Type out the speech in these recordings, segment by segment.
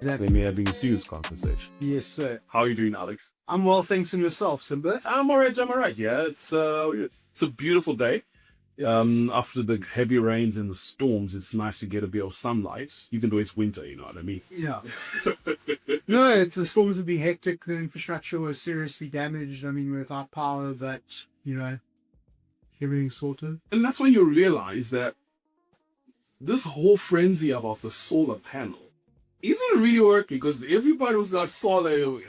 Exactly. They may have been a serious conversation. Yes, sir. How are you doing, Alex? I'm well, thanks, and yourself, Simba? I'm alright. Yeah, it's a beautiful day. After the heavy rains and the storms, it's nice to get a bit of sunlight, even though it's winter. You know what I mean? Yeah. No, the storms have been hectic. The infrastructure was seriously damaged. I mean, without power, but everything's sorted. And that's when you realize that this whole frenzy about the solar panel isn't really working, because everybody was got solar to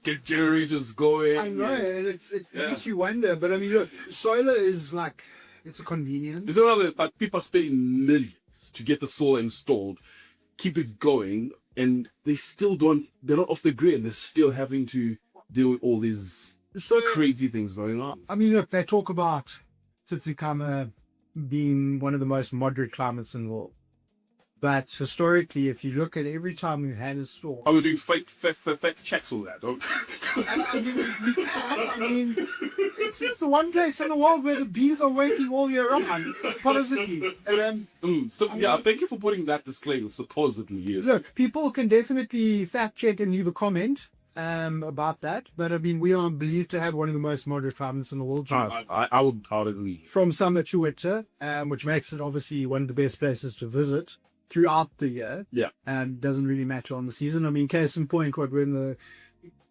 get generators going. I know, and it makes you wonder. But I mean, look, solar is like, it's a convenience. You know, but people are spending millions to get the solar installed, keep it going, and they're not off the grid. They're still having to deal with all these crazy things going on. I mean, look, they talk about Tsitsikamma being one of the most moderate climates in the world. But historically, if you look at every time we've had a storm... Are we doing fake checks all that? Don't... I mean, it's the one place in the world where the bees are working all year round, supposedly. Thank you for putting that disclaimer, supposedly, yes. Look, people can definitely fact check and leave a comment about that. But I mean, we are believed to have one of the most moderate climates in the world. I would agree. From summer to winter, which makes it obviously one of the best places to visit throughout the year. Yeah. Doesn't really matter on the season. I mean, case in point, we're in the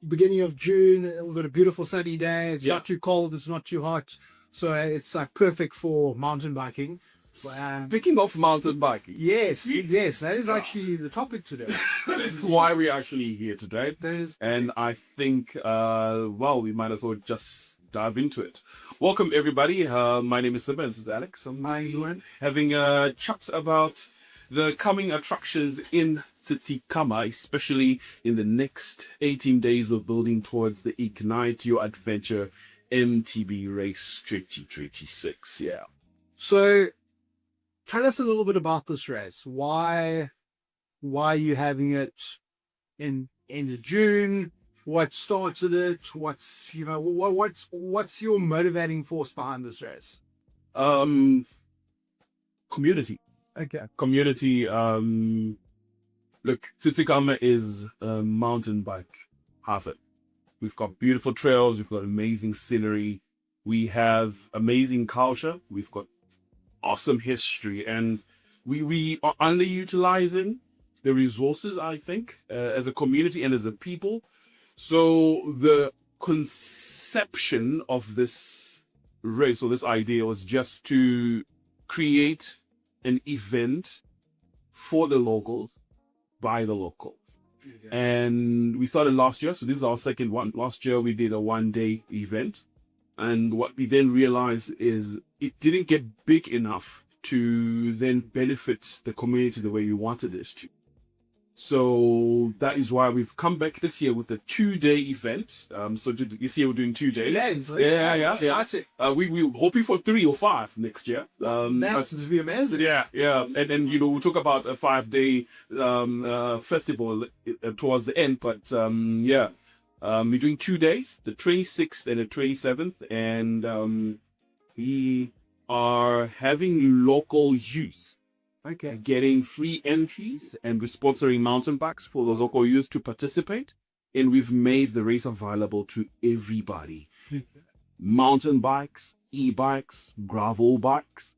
beginning of June, we've got a beautiful sunny day. It's not too cold, it's not too hot. So it's like perfect for mountain biking. Speaking of mountain biking. Yes, that is actually the topic today. That's why we're actually here today. And I think, we might as well just dive into it. Welcome, everybody. My name is Simba, and this is Alex. I'm having a chat about the coming attractions in Tsitsikamma, especially in the next 18 days. We're building towards the Ignite Your Adventure MTB race 2026. Yeah. So, tell us a little bit about this race. Why are you having it in end of June? What started it? What's your motivating force behind this race? Community. Okay. Community. Look, Tsitsikamma is a mountain bike half-it. We've got beautiful trails. We've got amazing scenery. We have amazing culture. We've got awesome history, and we are underutilizing the resources, I think, as a community and as a people. So the conception of this race, or this idea, was just to create an event for the locals, by the locals. Yeah. And we started last year, so this is our second one. Last year we did a one-day event, and what we then realized is it didn't get big enough to then benefit the community the way we wanted it to. So that is why we've come back this year with a 2-day event. So this year we're doing 2 days. Yeah. We're hoping for 3 or 5 next year. That's to be amazing. Yeah. And then we'll talk about a 5-day festival towards the end. But we're doing 2 days, the 26th and the 27th, and we are having local youth. Okay. Getting free entries, and we're sponsoring mountain bikes for those local youth to participate. And we've made the race available to everybody. Mountain bikes, e-bikes, gravel bikes.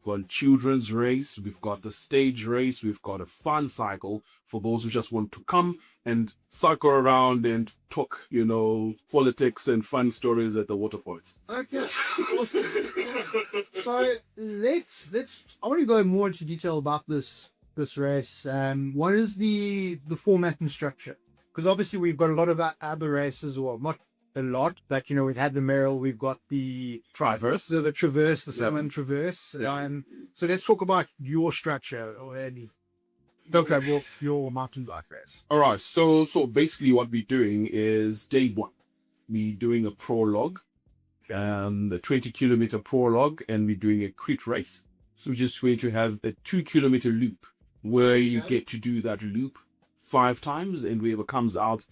We've got a children's race. We've got the stage race. We've got a fun cycle for those who just want to come and cycle around and talk, politics and fun stories at the water point. Okay. Awesome. So I want to go more into detail about this race. What is the format and structure? Because obviously we've got a lot of other races, or not a lot, but we've had the Merrill, we've got the Traverse, the Traverse, the Salmon Traverse. Yeah. So let's talk about your structure, or your mountain bike race. All right. So basically, what we're doing is day one, we're doing a prologue, the 20-kilometer prologue, and we're doing a crit race. So we're just going to have a 2-kilometer loop where you get to do that loop 5 times, and whoever comes out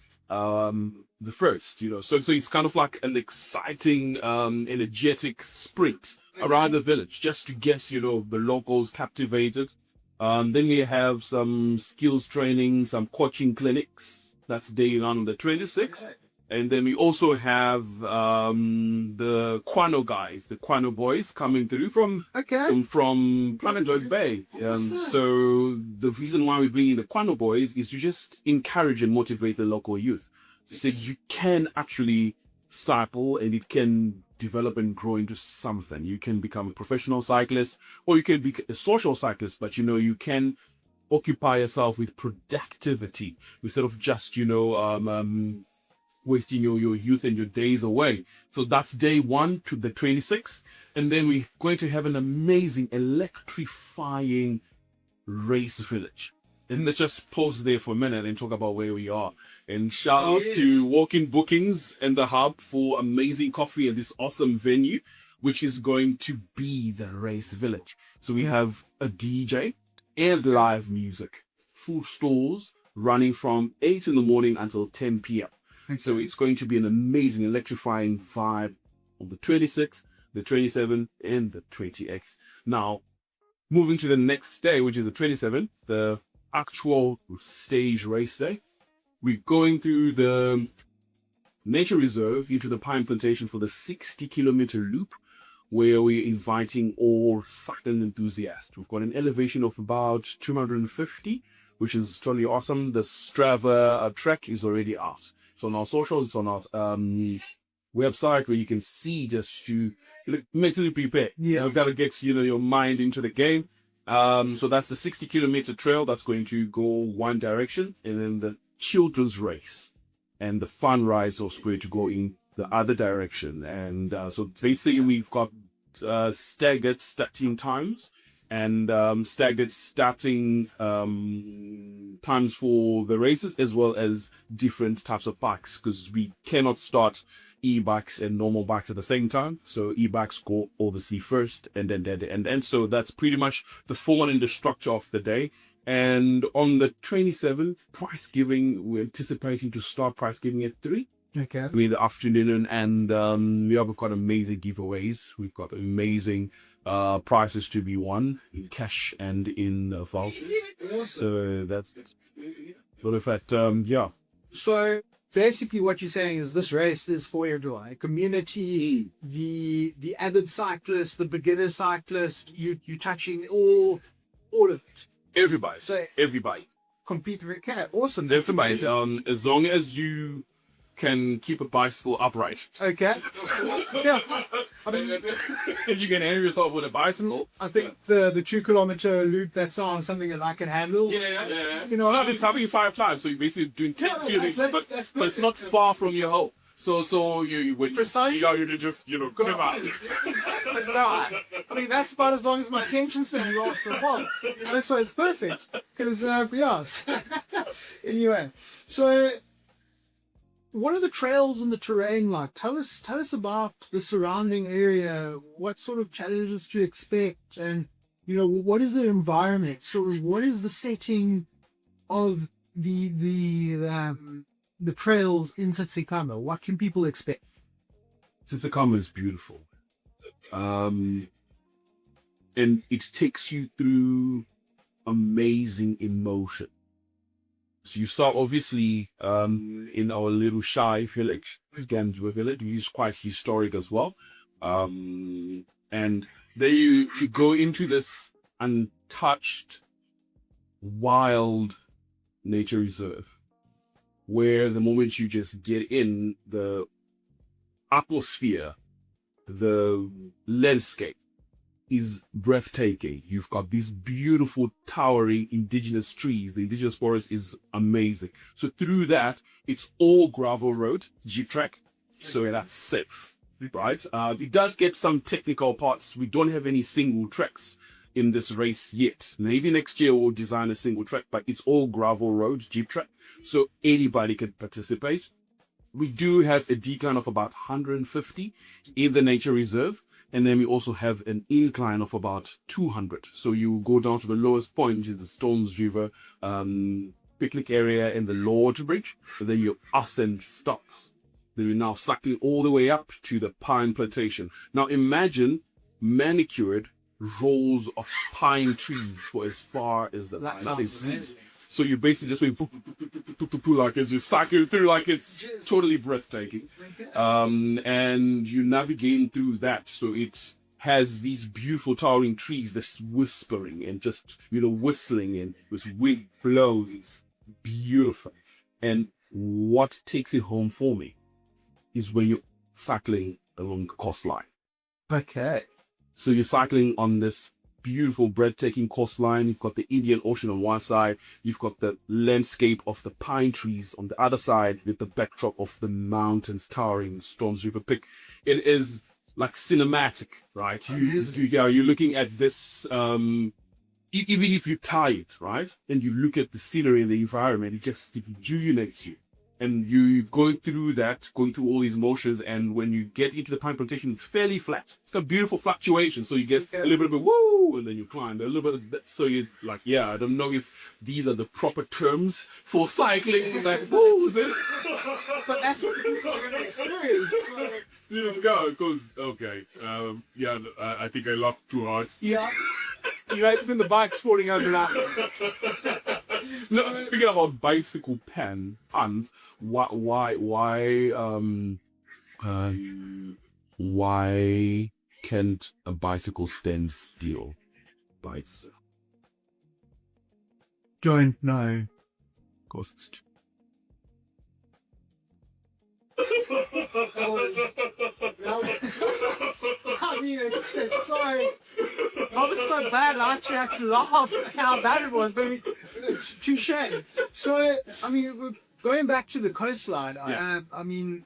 the first, so it's kind of like an exciting, energetic sprint around the village, just to get, the locals captivated Then we have some skills training, some coaching clinics. That's day one on the 26th. And then we also have the Kwano guys, the Kwano boys coming through from Planet Bay. So the reason why we bring in the Kwano boys is to just encourage and motivate the local youth. So you can actually cycle and it can develop and grow into something. You can become a professional cyclist or you can be a social cyclist, but you can occupy yourself with productivity instead of just, wasting your youth and your days away. So that's day 1 to the 26th. And then we're going to have an amazing electrifying race village. And let's just pause there for a minute and talk about where we are. And shout out to Walk-in Bookings and the Hub for amazing coffee at this awesome venue, which is going to be the race village. So we have a DJ and live music, full stalls running from 8 in the morning until 10 p.m. So it's going to be an amazing, electrifying vibe on the 26th, the 27th, and the 28th. Now, moving to the next day, which is the 27th, the actual stage race day, we're going through the nature reserve into the pine plantation for the 60-kilometer loop, where we're inviting all cycling enthusiasts. We've got an elevation of about 250, which is totally awesome. The Strava trek is already out. So on our socials, it's on our website where you can see just to mentally prepare. You've got to get your mind into the game. So that's the 60-kilometer trail that's going to go one direction, and then the children's race and the fun ride is also going to go in the other direction. And so basically we've got staggered starting times and staggered starting times for the races, as well as different types of bikes, because we cannot start e-bikes and normal bikes at the same time. So e-bikes go obviously first, and then so that's pretty much the format and the structure of the day. And on the 27th, prize giving, we're anticipating to start prize giving at 3 in the afternoon, and we have got amazing giveaways. We've got amazing prizes to be won in cash and in vault. So that's a lot of that. So basically what you're saying is this race is for everyone, community, the avid cyclist, the beginner cyclist. You're touching all of it. Everybody. So everybody. Compete with awesome. Everybody. As long as you can keep a bicycle upright. Okay. Yeah. I mean, if you can handle yourself with a bicycle, I think the 2-kilometer loop, that sounds something that I can handle. Yeah. No, it's having 5 times, so you're basically doing 10 but it's not far from your home. So you would precisely. You just come out. No, I mean that's about as long as my attention span lasts for a while. So it's perfect. Because anyway, so what are the trails and the terrain like? Tell us about the surrounding area. What sort of challenges to expect, and what is the environment? So what is the setting of the trails in Tsitsikamma? What can people expect? Tsitsikamma is beautiful, and it takes you through amazing emotion. So you start obviously in our little shy village, Gamsworth village, which is quite historic as well. And then you go into this untouched, wild nature reserve, where the moment you just get in, the atmosphere, the landscape is breathtaking. You've got these beautiful towering indigenous trees. The indigenous forest is amazing. So through that, it's all gravel road, Jeep track. So that's safe, right? It does get some technical parts. We don't have any single tracks in this race yet. Maybe next year we'll design a single track, but it's all gravel road, Jeep track. So anybody can participate. We do have a decline of about 150 in the nature reserve. And then we also have an incline of about 200. So you go down to the lowest point, which is the Stones River picnic area and the Lord Bridge. And then your ascent starts. Then you're now cycling all the way up to the pine plantation. Now imagine manicured, rows of pine trees for as far as the That eye that they sounds see. amazing. So you basically just went like as you cycle through, like it's totally breathtaking. And you navigating through that, so it has these beautiful towering trees that's whispering and just whistling, and with wind blows. It's beautiful. And what takes it home for me is when you're cycling along the coastline. Okay. So you're cycling on this beautiful, breathtaking coastline. You've got the Indian Ocean on one side. You've got the landscape of the pine trees on the other side, with the backdrop of the mountains towering, Storms River Peak. It is like cinematic, right? You're looking at this, even if you're tired, right? And you look at the scenery and the environment, it just rejuvenates you. And you going through all these motions, and when you get into the pine plantation, it's fairly flat. It's got beautiful fluctuations, so you get a little bit of a woo, and then you climb a little bit of that. So you like, I don't know if these are the proper terms for cycling. Like, woo, is it? But that's what people are going to experience. Because I think I laughed too hard. Yeah. You ain't been the bike sporting over that. No, speaking about bicycle puns, why can't a bicycle stand still by itself? Don't know. Of course, it's true. I mean, it's so. I was so bad, I actually had to laugh at how bad it was, but I mean, touche. So, I mean, going back to the coastline, I mean,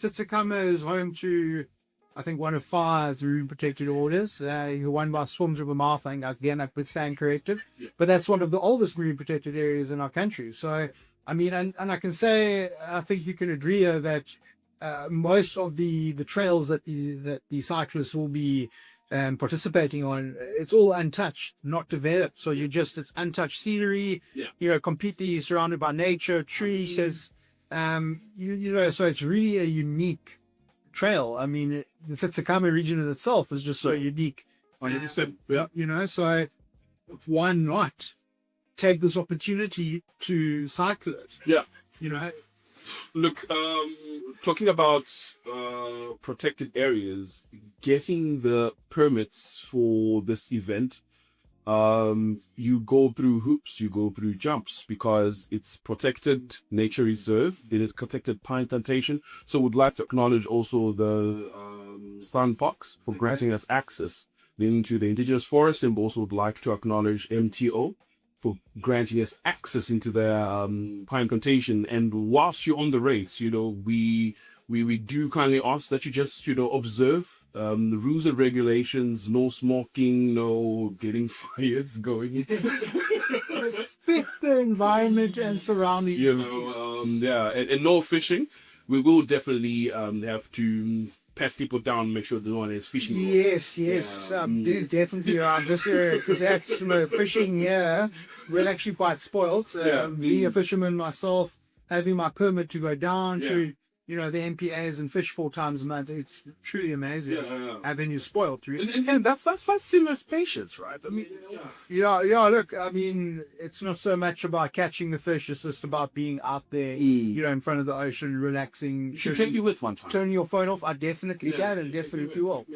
Tsitsikamma is home to, I think, one of 5 marine protected orders, who won by Storms River Marathon. Again, I could stand corrected, but that's one of the oldest marine protected areas in our country. So, I mean, and I can say, I think you can agree that most of the trails that the cyclists will be participating on, it's all untouched, not developed. So it's untouched scenery, completely surrounded by nature, trees. So it's really a unique trail. I mean, the Tsitsikamma region in itself is just so unique. 100%. So why not take this opportunity to cycle it? Yeah. Look, talking about protected areas, getting the permits for this event, you go through hoops, you go through jumps, because it's protected nature reserve, it is protected pine plantation. So would like to acknowledge also the Sandbox for granting us access into the indigenous forest, and also would like to acknowledge MTO for granting us access into their pine plantation. And whilst you're on the race, we do kindly ask that you just, observe the rules and regulations, no smoking, no getting fires going. Respect the environment and surroundings. And no fishing. We will definitely have to pat people down, make sure no one is fishing. Yes. There's definitely around this area, because that's fishing here. We're actually quite spoiled. Being a fisherman myself, having my permit to go down to the MPAs and fish 4 times a month, it's truly amazing. Having you spoiled, really. And that's serious patience, right? I mean, look, I mean, it's not so much about catching the fish, it's just about being out there, in front of the ocean, relaxing. Should take you with one time. Turning your phone off, I definitely can, and definitely will.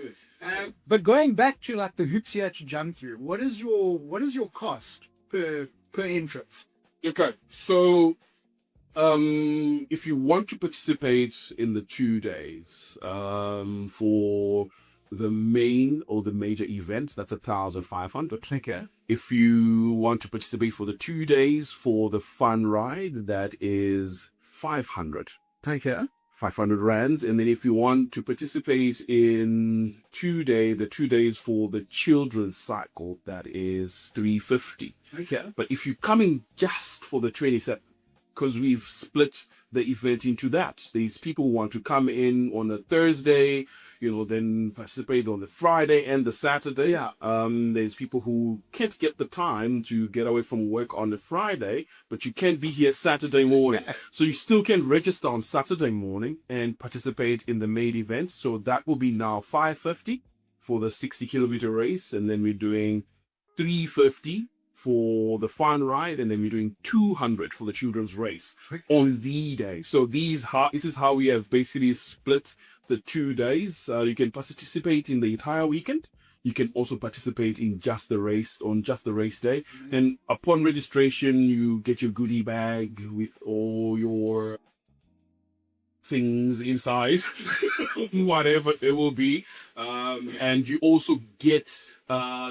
But going back to like the hoops you had to jump through, what is your cost per entrance? Okay, so if you want to participate in the 2 days, for the main or the major event, that's 1,500. Okay. If you want to participate for the 2 days for the fun ride, that is 500. Okay. 500 rands. And then if you want to participate in the 2 days for the children's cycle, that is 350. Okay. But if you're coming just for the 27th, because we've split the event into that, these people want to come in on a Thursday, then participate on the Friday and the Saturday. Yeah. There's people who can't get the time to get away from work on the Friday, but you can't be here Saturday morning. So you still can register on Saturday morning and participate in the main event. So that will be now 550 for the 60-kilometer race, and then we're doing 350 for the fun ride, and then we're doing 200 for the children's race on the day. So this is how we have basically split the 2 days. You can participate in the entire weekend. You can also participate in just the race on just the race day. And upon registration, you get your goodie bag with all your things inside, whatever it will be. And you also get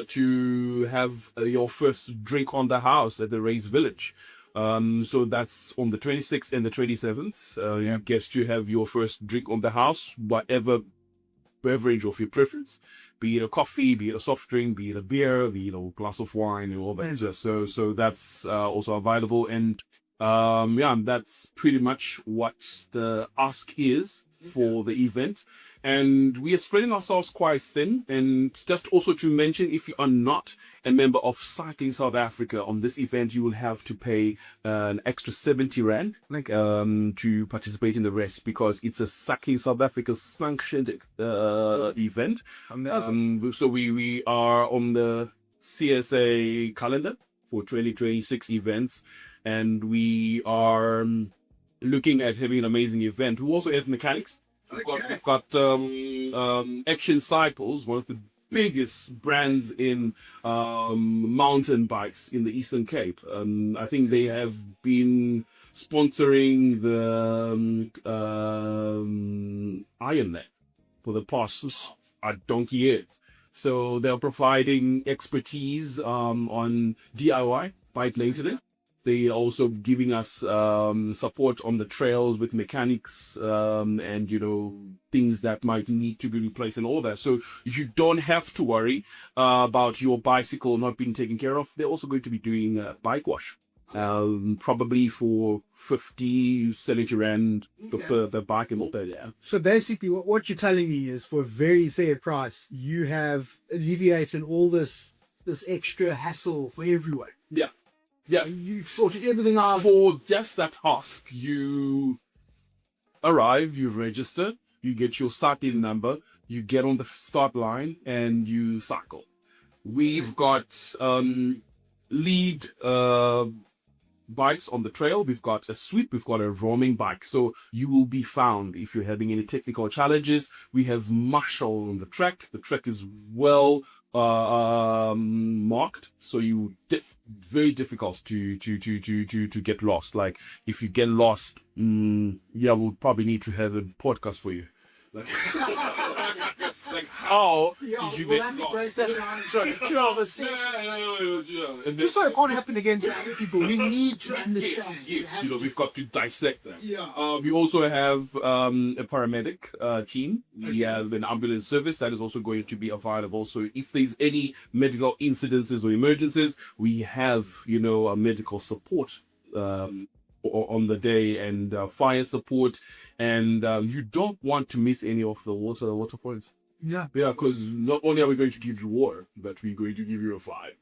to have your first drink on the house at the race village. So that's on the 26th and the 27th. You get to have your first drink on the house, whatever beverage of your preference, be it a coffee, be it a soft drink, be it a beer, be it a glass of wine, and all that. So that's also available. And that's pretty much what the ask is for the event. And we are spreading ourselves quite thin. And just also to mention, if you are not a member of Cycling South Africa on this event, you will have to pay an extra 70 Rand to participate in the race, because it's a Cycling South Africa sanctioned event. So we are on the CSA calendar for 2026 events, and we are looking at having an amazing event. We also have mechanics. We've got Action Cycles, one of the biggest brands in mountain bikes in the Eastern Cape. I think they have been sponsoring the Ironman for the past donkey years. So they're providing expertise on DIY bike maintenance. They are also giving us support on the trails with mechanics and, things that might need to be replaced and all that. So you don't have to worry about your bicycle not being taken care of. They're also going to be doing a bike wash, probably for 50, 70 Rand the bike and all that. Yeah. So basically what you're telling me is, for a very fair price, you have alleviated all this extra hassle for everyone. Yeah. Yeah, you've sorted everything out. For just that task, you arrive, you register, you get your start-in number, you get on the start line, and you cycle. We've got lead bikes on the trail. We've got a sweep. We've got a roaming bike. So you will be found if you're having any technical challenges. We have marshal on the track. The track is well marked, so very difficult to get lost. Like if you get lost, we'll probably need to have a podcast for you. Like, like how did you get lost? Just so it can't happen again to other people, we need to understand. Yes, we've got to dissect them. Yeah. We also have a paramedic team. We have an ambulance service that is also going to be available. So if there's any medical incidences or emergencies, we have, a medical support on the day, and fire support, and you don't want to miss any of the water points. Yeah, because not only are we going to give you water, but we're going to give you a vibe.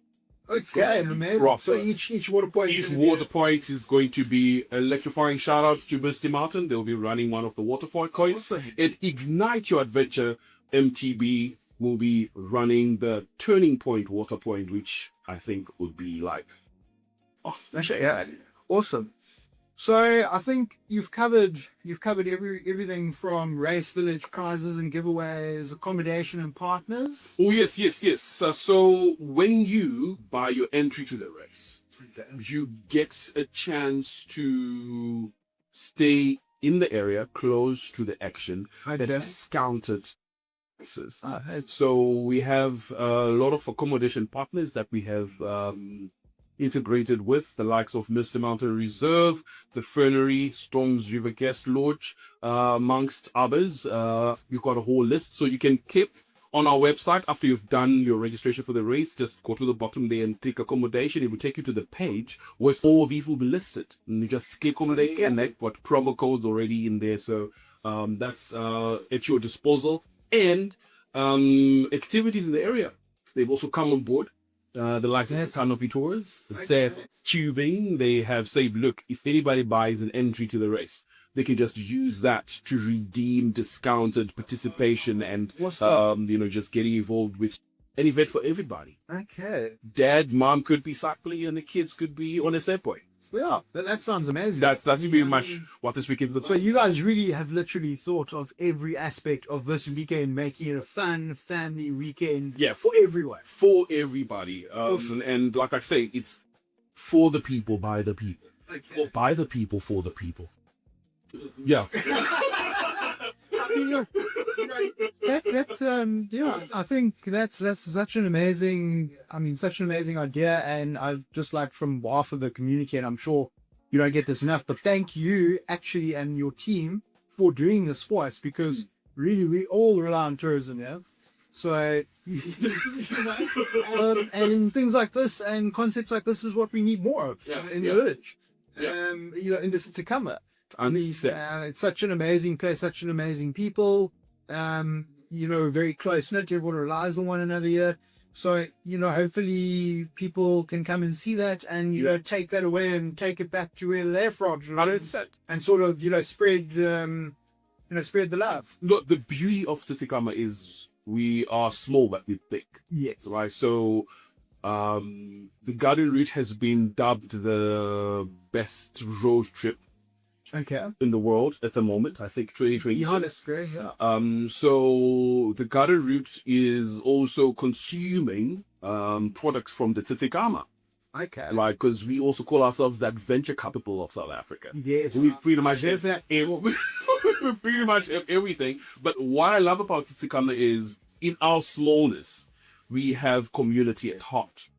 Okay, amazing. So each water point. Each water point is going to be electrifying. Shout out to Misty Mountain. They'll be running one of the water points. At Ignite Your Adventure, MTB will be running the Turning Point water point, which I think would be like, awesome. So I think you've covered everything from race village prizes and giveaways, accommodation and partners. Oh yes. So when you buy your entry to the race, you get a chance to stay in the area close to the action at discounted prices. So we have a lot of accommodation partners that we have integrated with, the likes of Mr. Mountain Reserve, the Fernery, Storms River Guest Lodge, amongst others. We've got a whole list, so you can keep on our website after you've done your registration for the race. Just go to the bottom there and click accommodation. It will take you to the page where all of these will be listed, and you just click on there, and they've got promo codes already in there. So that's at your disposal. And activities in the area, they've also come on board. The likes of Sanofi Tours, the Seth Tubing, they have said, look, if anybody buys an entry to the race, they can just use that to redeem discounted participation and, just getting involved with an event for everybody. Okay. Dad, mom could be cycling and the kids could be on a set point. Yeah, that sounds amazing. That's pretty much what this weekend's about. So you guys really have literally thought of every aspect of this weekend, making it a fun family weekend. Yeah, for everyone. For everybody. And like I say, it's for the people, by the people. Okay. Or by the people, for the people. Yeah. I think that's such an amazing idea, and I just like from behalf of the community, and I'm sure you don't get this enough, but thank you actually and your team for doing this for us, because really we all rely on tourism, yeah. So and things like this and concepts like this is what we need more of in the village. In the Tsitsikamma. It's such an amazing place, such an amazing people. Very close knit. Everyone relies on one another here. So hopefully people can come and see that and take that away and take it back to where they're from, and sort of spread spread the love. Look, the beauty of Tsitsikamma is we are small but we're big. Yes. Right. So the garden route has been dubbed the best road trip in the world at the moment. I think 2020. Yeah, that's great. Yeah. So the garden route is also consuming products from the Tsitsikamma. Okay. Right, because we also call ourselves that venture capital of South Africa. Yes. We pretty much have pretty much have everything. But what I love about Tsitsikamma is in our smallness, we have community at heart.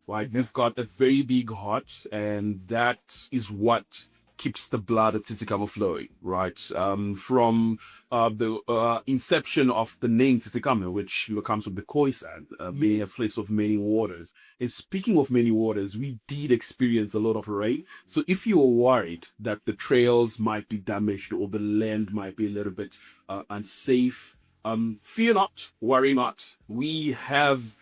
Right, we've got a very big heart, and that is what keeps the blood of Tsitsikamma flowing, right? From the inception of the name Tsitsikamma, which comes from the Khoisan, being a place of many waters. And speaking of many waters, we did experience a lot of rain. So if you are worried that the trails might be damaged or the land might be a little bit unsafe, fear not, worry not. We have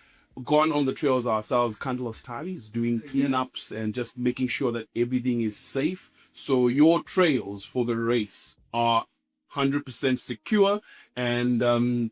gone on the trails ourselves countless times, doing cleanups and just making sure that everything is safe. So your trails for the race are 100% secure. And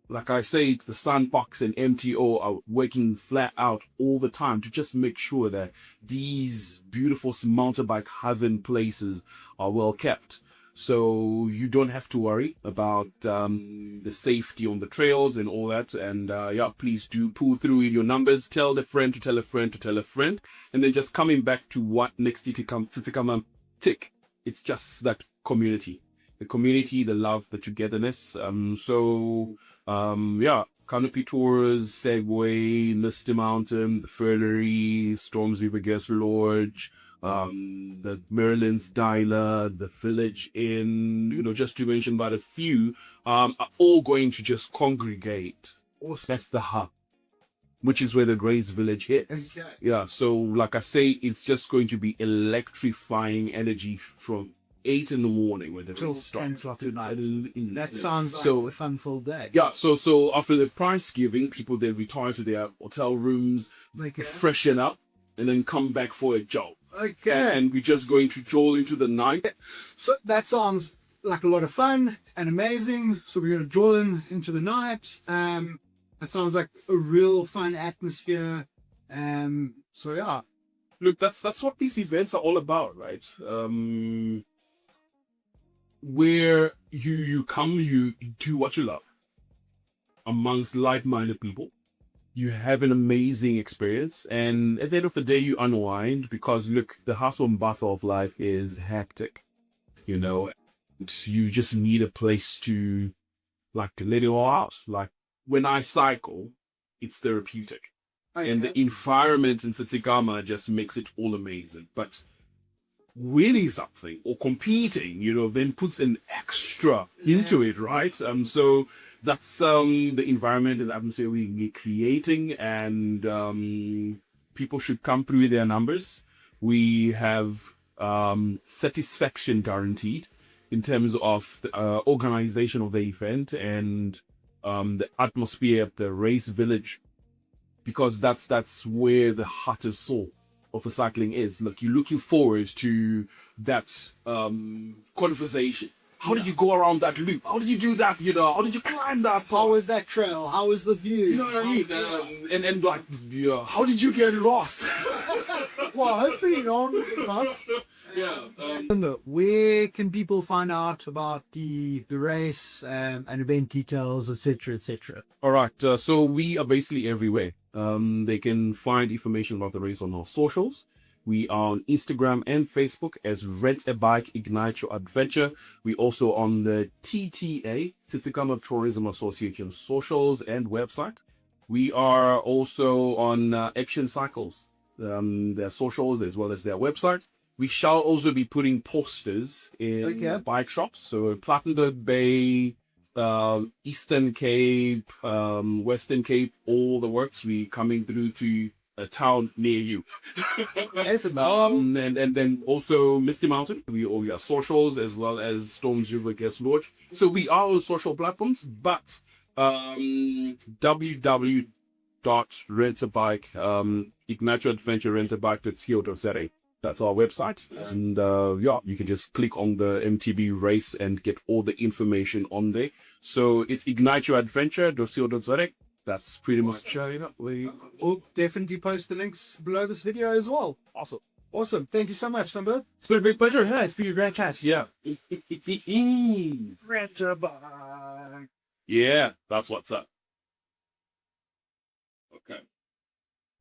like I say, the Sandbox and MTO are working flat out all the time to just make sure that these beautiful mountain bike heaven places are well kept. So you don't have to worry about the safety on the trails and all that. And please do pull through in your numbers. Tell a friend to tell a friend to tell a friend. And then just coming back to what makes Tsitsikamma tick. It's just that community. The community, the love, the togetherness. Canopy Tours, Segway, Misty Mountain, the Fernery, Storms River Guest Lodge, the Maryland's Diner, the Village Inn, just to mention but a few, are all going to just congregate. That's the hub, which is where the Grace Village hits. Okay. Yeah, so like I say, it's just going to be electrifying energy from 8 in the morning when the till race starts. 10 o'clock at night. That sounds like a fun full day. Yeah, so after the prize giving, people then retire to their hotel rooms, freshen up, and then come back for a jog. Okay. And we're just going to jolt into the night. So that sounds like a lot of fun and amazing. So we're going to jolt into the night. That sounds like a real fun atmosphere. So yeah. Look, that's what these events are all about, right? Where you come, you do what you love amongst like-minded people. You have an amazing experience, and at the end of the day, you unwind because look, the hustle and bustle of life is hectic, and you just need a place to let it all out. Like when I cycle, it's therapeutic. Okay. And the environment in Tsitsikamma just makes it all amazing. But winning something or competing, then puts an extra into it, right? So that's the environment and the atmosphere we're creating, and people should come through their numbers. We have satisfaction guaranteed in terms of the organization of the event and the atmosphere of the race village. because that's where the heart and soul of the cycling is. Look, you're looking forward to that conversation. How did you go around that loop? How did you do that? You know, how did you climb that? How was that trail? How was the view? You know what I mean? And like, yeah, how did you get lost? Well, hopefully not. Yeah. Where can people find out about the race and event details, etc., etc.? All right. So we are basically everywhere. They can find information about the race on our socials. We are on Instagram and Facebook as Rent a Bike Ignite Your Adventure. We also on the TTA, Tsitsikamma Tourism Association socials and website. We are also on Action Cycles, their socials as well as their website. We shall also be putting posters in bike shops. So Plattenberg Bay, Eastern Cape, Western Cape, all the works. We coming through to a town near you. And then also Misty Mountain. We are socials as well as Storms River Guest Lodge. So we are on social platforms, but www.rentabike, Ignite Your Adventure rentabike.co.za. That's our website. And yeah, you can just click on the MTB race and get all the information on there. So it's igniteyouradventure.co.za. That's pretty much, We'll definitely post the links below this video as well. Awesome. Awesome. Thank you so much, Sunbird. It's been a big pleasure. Yeah, it's been a great chat. Yeah. Rent a bike. Yeah, that's what's up.